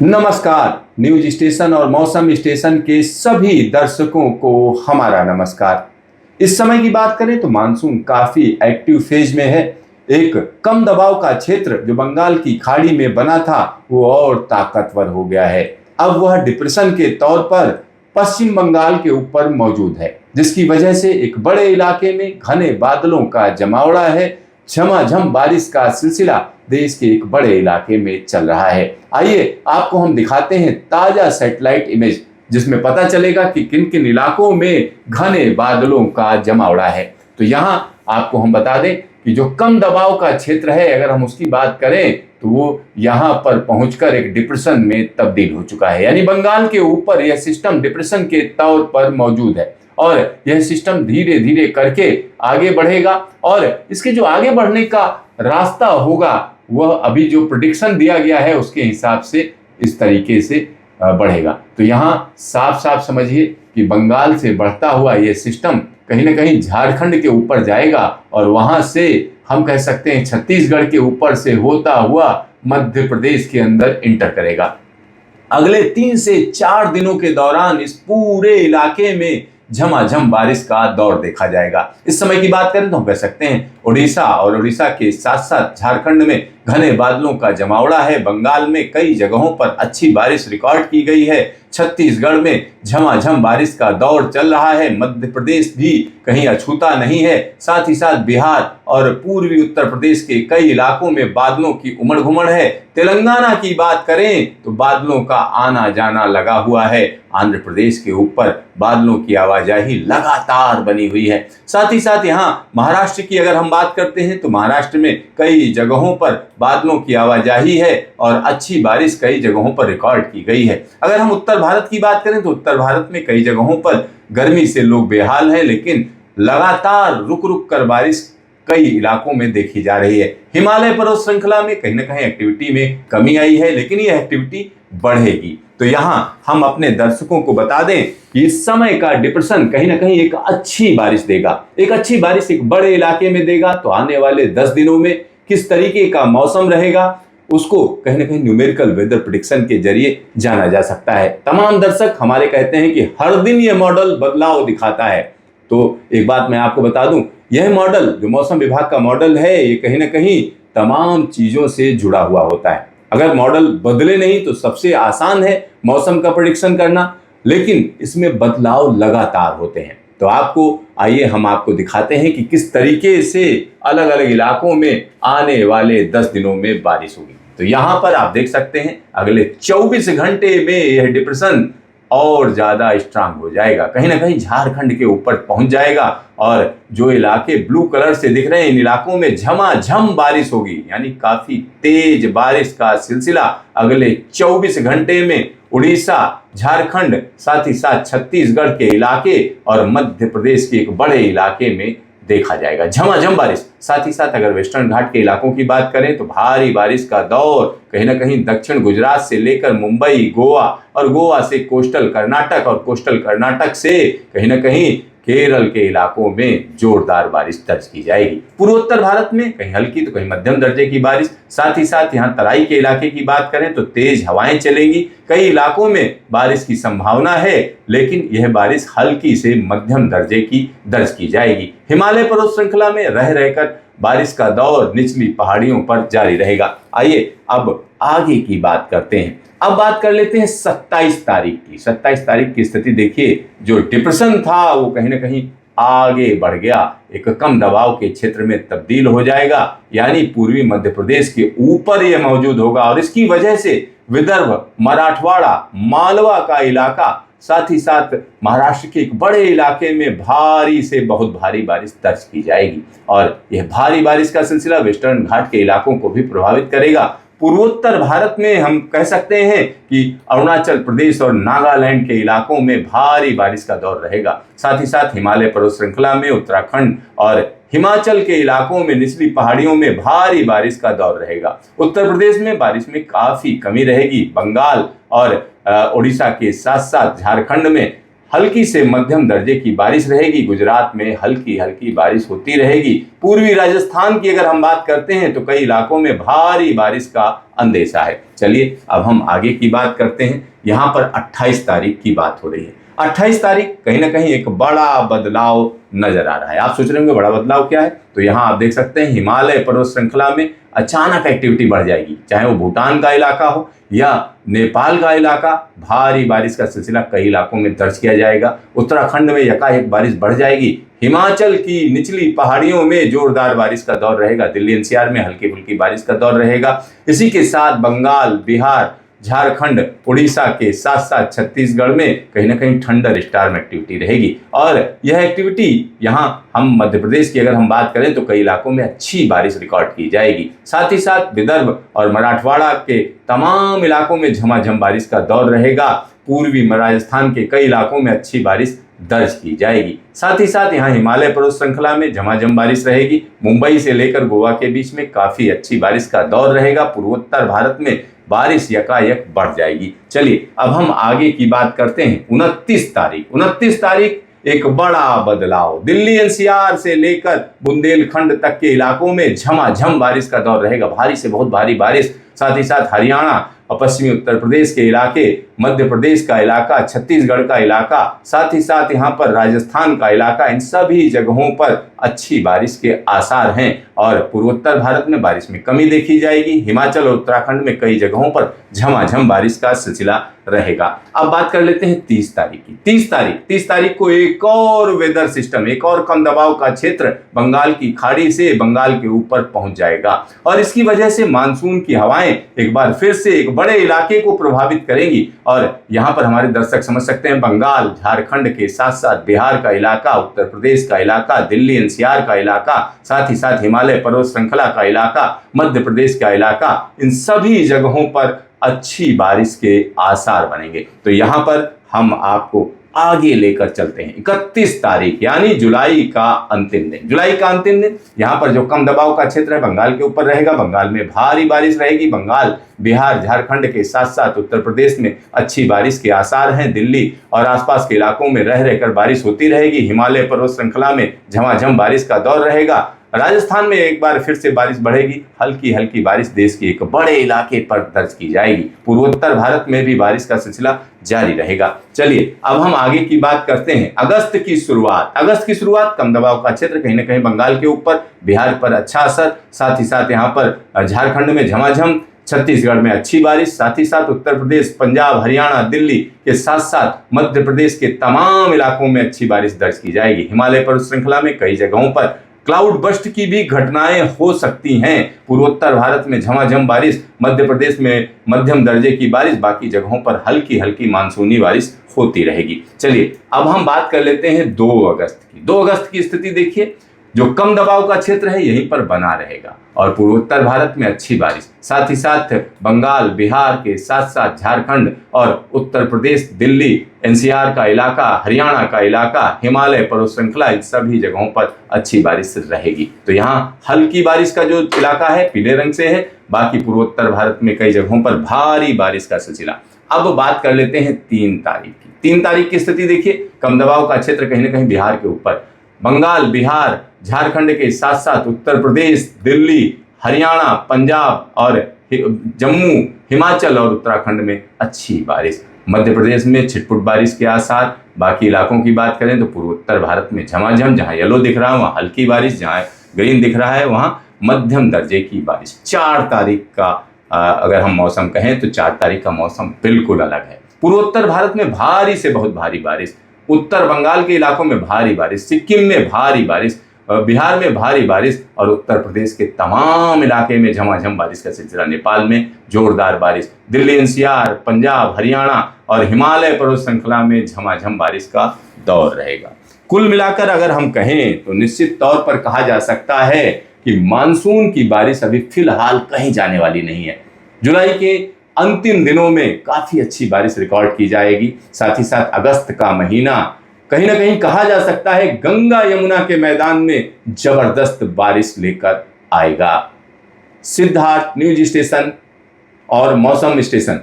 नमस्कार। News station और मौसम स्टेशन के सभी दर्शकों को हमारा नमस्कार। इस समय की बात करें तो मानसून काफी एक्टिव फेज में है। एक कम दबाव का क्षेत्र जो बंगाल की खाड़ी में बना था वो और ताकतवर हो गया है। अब वह डिप्रेशन के तौर पर पश्चिम बंगाल के ऊपर मौजूद है, जिसकी वजह से एक बड़े इलाके में घने बादलों का जमावड़ा है। झमाझम बारिश का सिलसिला देश के एक बड़े इलाके में चल रहा है। आइए आपको हम दिखाते हैं ताजा सैटेलाइट इमेज, जिसमें पता चलेगा कि किन किन इलाकों में घने बादलों का जमावड़ा है। तो यहाँ आपको हम बता दें कि जो कम दबाव का क्षेत्र है, अगर हम उसकी बात करें तो वो यहाँ पर पहुंचकर एक डिप्रेशन में तब्दील हो चुका है। यानी बंगाल के ऊपर यह सिस्टम डिप्रेशन के तौर पर मौजूद है और यह सिस्टम धीरे धीरे करके आगे बढ़ेगा और इसके जो आगे बढ़ने का रास्ता होगा वह अभी जो प्रेडिक्शन दिया गया है उसके हिसाब से इस तरीके से बढ़ेगा। तो यहाँ साफ साफ समझिए कि बंगाल से बढ़ता हुआ यह सिस्टम कहीं ना कहीं झारखंड के ऊपर जाएगा और वहां से हम कह सकते हैं छत्तीसगढ़ के ऊपर से होता हुआ मध्य प्रदेश के अंदर इंटर करेगा। अगले 3 से 4 दिनों के दौरान इस पूरे इलाके में झमाझम बारिश का दौर देखा जाएगा। इस समय की बात करें तो हम कह सकते हैं उड़ीसा और उड़ीसा के साथ साथ झारखंड में घने बादलों का जमावड़ा है। बंगाल में कई जगहों पर अच्छी बारिश रिकॉर्ड की गई है। छत्तीसगढ़ में झमाझम बारिश का दौर चल रहा है। मध्य प्रदेश भी कहीं अछूता नहीं है। साथ ही साथ बिहार और पूर्वी उत्तर प्रदेश के कई इलाकों में बादलों की उमड़ घुमड़ है। तेलंगाना की बात करें तो बादलों का आना जाना लगा हुआ है। आंध्र प्रदेश के ऊपर बादलों की आवाजाही लगातार बनी हुई है। साथ ही साथ यहाँ महाराष्ट्र की अगर हम बात करते हैं तो महाराष्ट्र में कई जगहों पर बादलों की आवाजाही है और अच्छी बारिश कई जगहों पर रिकॉर्ड की गई है। अगर हम उत्तर भारत की बात करें तो उत्तर भारत में कई जगहों पर गर्मी से लोग बेहाल हैं, लेकिन लगातार रुक रुक कर बारिश कई इलाकों में देखी जा रही है। हिमालय पर्वत श्रृंखला में कहीं ना कहीं एक्टिविटी में कमी आई है, लेकिन यह एक्टिविटी बढ़ेगी। तो यहाँ हम अपने दर्शकों को बता दें कि इस समय का डिप्रेशन कहीं ना कहीं एक अच्छी बारिश देगा। एक अच्छी बारिश एक बड़े इलाके में देगा। तो आने वाले 10 दिनों में किस तरीके का मौसम रहेगा उसको कहीं ना कहीं न्यूमेरिकल वेदर प्रेडिक्शन के जरिए जाना जा सकता है। तमाम दर्शक हमारे कहते हैं कि हर दिन यह मॉडल बदलाव दिखाता है। तो एक बात मैं आपको बता दूं, यह मॉडल जो मौसम विभाग का मॉडल है ये कहीं ना कहीं तमाम चीजों से जुड़ा हुआ होता है। अगर मॉडल बदले नहीं तो सबसे आसान है मौसम का प्रेडिक्शन करना, लेकिन इसमें बदलाव लगातार होते हैं। तो आपको आइए हम आपको दिखाते हैं कि किस तरीके से अलग अलग इलाकों में आने वाले 10 दिनों में बारिश होगी। तो यहाँ पर आप देख सकते हैं अगले 24 घंटे में यह डिप्रेशन और ज्यादा स्ट्रांग हो जाएगा। कहीं ना कहीं झारखंड के ऊपर पहुंच जाएगा और जो इलाके ब्लू कलर से दिख रहे हैं इन इलाकों में झमाझम बारिश होगी। यानी काफी तेज बारिश का सिलसिला अगले 24 घंटे में उड़ीसा, झारखंड, साथ ही साथ छत्तीसगढ़ के इलाके और मध्य प्रदेश के एक बड़े इलाके में देखा जाएगा। झमाझम बारिश। साथ ही साथ अगर वेस्टर्न घाट के इलाकों की बात करें तो भारी बारिश का दौर कहीं ना कहीं दक्षिण गुजरात से लेकर मुंबई, गोवा और गोवा से कोस्टल कर्नाटक और कोस्टल कर्नाटक से कहीं ना कहीं केरल के इलाकों में जोरदार बारिश दर्ज की जाएगी। पूर्वोत्तर भारत में कहीं हल्की तो कहीं मध्यम दर्जे की बारिश। साथ ही साथ यहाँ तराई के इलाके की बात करें तो तेज हवाएं चलेंगी। कई इलाकों में बारिश की संभावना है, लेकिन यह बारिश हल्की से मध्यम दर्जे की दर्ज की जाएगी। हिमालय पर्वत श्रृंखला में रह रहकर बारिश का दौर निचली पहाड़ियों पर जारी रहेगा। आइए अब आगे की बात करते हैं। अब बात कर लेते हैं 27 तारीख की। 27 तारीख की स्थिति देखिए, जो डिप्रेशन था वो कहीं ना कहीं आगे बढ़ गया, एक कम दबाव के क्षेत्र में तब्दील हो जाएगा। यानी पूर्वी मध्य प्रदेश के ऊपर यह मौजूद होगा और इसकी वजह से विदर्भ, मराठवाड़ा, मालवा का इलाका, साथ ही साथ महाराष्ट्र के एक बड़े इलाके में भारी से बहुत भारी बारिश दर्ज की जाएगी और यह भारी बारिश का सिलसिला वेस्टर्न घाट के इलाकों को भी प्रभावित करेगा। पूर्वोत्तर भारत में हम कह सकते हैं कि अरुणाचल प्रदेश और नागालैंड के इलाकों में भारी बारिश का दौर रहेगा। साथ ही साथ हिमालय पर्वत श्रृंखला में उत्तराखंड और हिमाचल के इलाकों में निचली पहाड़ियों में भारी बारिश का दौर रहेगा। उत्तर प्रदेश में बारिश में काफी कमी रहेगी। बंगाल और उड़ीसा के साथ साथ झारखंड में हल्की से मध्यम दर्जे की बारिश रहेगी। गुजरात में हल्की हल्की बारिश होती रहेगी। पूर्वी राजस्थान की अगर हम बात करते हैं तो कई इलाकों में भारी बारिश का अंदेशा है। चलिए अब हम आगे की बात करते हैं। यहाँ पर 28 तारीख की बात हो रही है। 28 तारीख कहीं ना कहीं एक बड़ा बदलाव नजर आ रहा है। आप सोच रहे होंगे बड़ा बदलाव क्या है, तो यहाँ आप देख सकते हैं हिमालय पर्वत श्रृंखला में अचानक एक्टिविटी बढ़ जाएगी। चाहे वो भूटान का इलाका हो या नेपाल का इलाका, भारी बारिश का सिलसिला कई इलाकों में दर्ज किया जाएगा। उत्तराखंड में यकायक बारिश बढ़ जाएगी। हिमाचल की निचली पहाड़ियों में जोरदार बारिश का दौर रहेगा। दिल्ली एनसीआर में हल्की फुल्की बारिश का दौर रहेगा। इसी के साथ बंगाल, बिहार, झारखंड, उड़ीसा के साथ साथ छत्तीसगढ़ में कहीं ना कहीं थंडर स्टॉर्म एक्टिविटी रहेगी। और यह एक्टिविटी यहाँ हम मध्य प्रदेश की अगर हम बात करें तो कई इलाकों में अच्छी बारिश रिकॉर्ड की जाएगी। साथ ही साथ विदर्भ और मराठवाड़ा के तमाम इलाकों में झमाझम बारिश का दौर रहेगा। पूर्वी राजस्थान के कई इलाकों में अच्छी बारिश दर्ज की जाएगी। साथ ही साथ यहाँ हिमालय पर्वत श्रृंखला में झमाझम बारिश रहेगी। मुंबई से लेकर गोवा के बीच में काफी अच्छी बारिश का दौर रहेगा। पूर्वोत्तर भारत में बारिश यकायक बढ़ जाएगी। चलिए अब हम आगे की बात करते हैं। 29 तारीख एक बड़ा बदलाव। दिल्ली एनसीआर से लेकर बुंदेलखंड तक के इलाकों में झमाझम बारिश का दौर रहेगा। भारी से बहुत भारी बारिश। साथ ही साथ हरियाणा और पश्चिमी उत्तर प्रदेश के इलाके, मध्य प्रदेश का इलाका, छत्तीसगढ़ का इलाका, साथ ही साथ यहाँ पर राजस्थान का इलाका, इन सभी जगहों पर अच्छी बारिश के आसार हैं। और पूर्वोत्तर भारत में बारिश में कमी देखी जाएगी। हिमाचल और उत्तराखंड में कई जगहों पर झमाझम बारिश का सिलसिला रहेगा। अब बात कर लेते हैं 30 तारीख की। 30 तारीख को एक और वेदर सिस्टम, एक और कम दबाव का क्षेत्र बंगाल की खाड़ी से बंगाल के ऊपर पहुंच जाएगा और इसकी वजह से मानसून की हवाएं एक बार फिर से एक बड़े इलाके को प्रभावित करेंगी। और यहां पर हमारे दर्शक समझ सकते हैं बंगाल, झारखंड के साथ साथ बिहार का इलाका, उत्तर प्रदेश का इलाका, दिल्ली एनसीआर का इलाका, साथ ही साथ हिमालय पर्वत श्रृंखला का इलाका, मध्य प्रदेश का इलाका, इन सभी जगहों पर अच्छी बारिश के आसार बनेंगे। तो यहां पर हम आपको आगे लेकर चलते हैं। 31 तारीख यानी जुलाई का अंतिम दिन। यहां पर जो कम दबाव का क्षेत्र है बंगाल के ऊपर रहेगा। बंगाल में भारी बारिश रहेगी। बंगाल, बिहार, झारखंड के साथ साथ उत्तर प्रदेश में अच्छी बारिश के आसार हैं। दिल्ली और आसपास के इलाकों में रह रहकर बारिश होती रहेगी। हिमालय पर्वत श्रृंखला में झमाझम बारिश का दौर रहेगा। राजस्थान में एक बार फिर से बारिश बढ़ेगी। हल्की हल्की बारिश देश के एक बड़े इलाके पर दर्ज की जाएगी। पूर्वोत्तर भारत में भी बारिश का सिलसिला जारी रहेगा। चलिए अब हम आगे की बात करते हैं। अगस्त की शुरुआत कम दबाव का क्षेत्र कहीं ना कहीं बंगाल के ऊपर, बिहार पर अच्छा असर, साथ ही साथ यहाँ पर झारखंड में झमाझम, छत्तीसगढ़ में अच्छी बारिश, साथ ही साथ उत्तर प्रदेश, पंजाब, हरियाणा, दिल्ली के साथ साथ मध्य प्रदेश के तमाम इलाकों में अच्छी बारिश दर्ज की जाएगी। हिमालय पर्वत श्रृंखला में कई जगहों पर क्लाउड बस्ट की भी घटनाएं हो सकती हैं। पूर्वोत्तर भारत में झमाझम बारिश, मध्य प्रदेश में मध्यम दर्जे की बारिश, बाकी जगहों पर हल्की हल्की मानसूनी बारिश होती रहेगी। चलिए अब हम बात कर लेते हैं 2 अगस्त की। 2 अगस्त की स्थिति देखिए। जो कम दबाव का क्षेत्र है यहीं पर बना रहेगा और पूर्वोत्तर भारत में अच्छी बारिश, साथ ही साथ बंगाल, बिहार के साथ साथ झारखंड और उत्तर प्रदेश, दिल्ली एनसीआर का इलाका, हरियाणा का इलाका, हिमालय पर्वत श्रृंखला, इन सभी जगहों पर अच्छी बारिश रहेगी। तो यहाँ हल्की बारिश का जो इलाका है पीले रंग से है। बाकी पूर्वोत्तर भारत में कई जगहों पर भारी बारिश का सिलसिला। अब बात कर लेते हैं 3 तारीख की। 3 तारीख की स्थिति देखिए। कम दबाव का क्षेत्र कहीं ना कहीं बिहार के ऊपर, बंगाल, बिहार, झारखंड के साथ साथ उत्तर प्रदेश, दिल्ली, हरियाणा, पंजाब और जम्मू, हिमाचल और उत्तराखंड में अच्छी बारिश। मध्य प्रदेश में छिटपुट बारिश के आसार। बाकी इलाकों की बात करें तो पूर्वोत्तर भारत में झमाझम, जहां येलो दिख रहा है वहां हल्की बारिश, जहां ग्रीन दिख रहा है वहां मध्यम दर्जे की बारिश। 4 तारीख का अगर हम मौसम कहें तो 4 तारीख का मौसम बिल्कुल अलग है। पूर्वोत्तर भारत में भारी से बहुत भारी बारिश, उत्तर बंगाल के इलाकों में भारी बारिश, सिक्किम में भारी बारिश, बिहार में भारी बारिश और उत्तर प्रदेश के तमाम इलाके में झमाझम बारिश का सिलसिला। नेपाल में जोरदार बारिश, दिल्ली एनसीआर, पंजाब, हरियाणा और हिमालय पर्वत श्रृंखला में झमाझम बारिश का दौर रहेगा। कुल मिलाकर अगर हम कहें तो निश्चित तौर पर कहा जा सकता है कि मानसून की बारिश अभी फिलहाल कहीं जाने वाली नहीं है। जुलाई के अंतिम दिनों में काफी अच्छी बारिश रिकॉर्ड की जाएगी। साथ ही साथ अगस्त का महीना कहीं ना कहीं कहा जा सकता है गंगा यमुना के मैदान में जबरदस्त बारिश लेकर आएगा। सिद्धार्थ न्यूज स्टेशन और मौसम स्टेशन